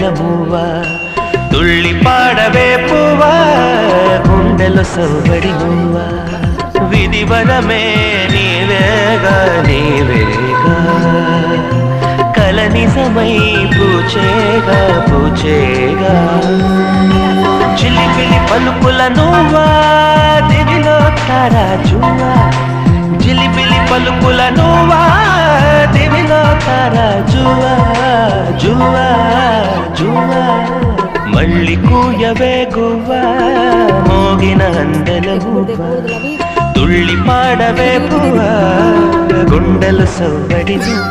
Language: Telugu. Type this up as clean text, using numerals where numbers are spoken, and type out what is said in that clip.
అందెల మూవ తుళ్ళి పాడవే పువ్వ గుండెలు సవ్వడి నువ్వ విధివరమే నీవేగా నీవేగా కల నిజమై పూచేగా పూచేగా చిలిపిలి పలుకుల నువ్వా దివిలో తారాజువా జిలిపిలి పలుకుల నువ్వా దివిలో తారాజువా జువా జువా మళ్ళీ కూయవే గువ్వా మోగిన అందెల గువ్వా తుళ్ళి పాడవే పువ్వా గుండెలు సవ్వడి నువ్వా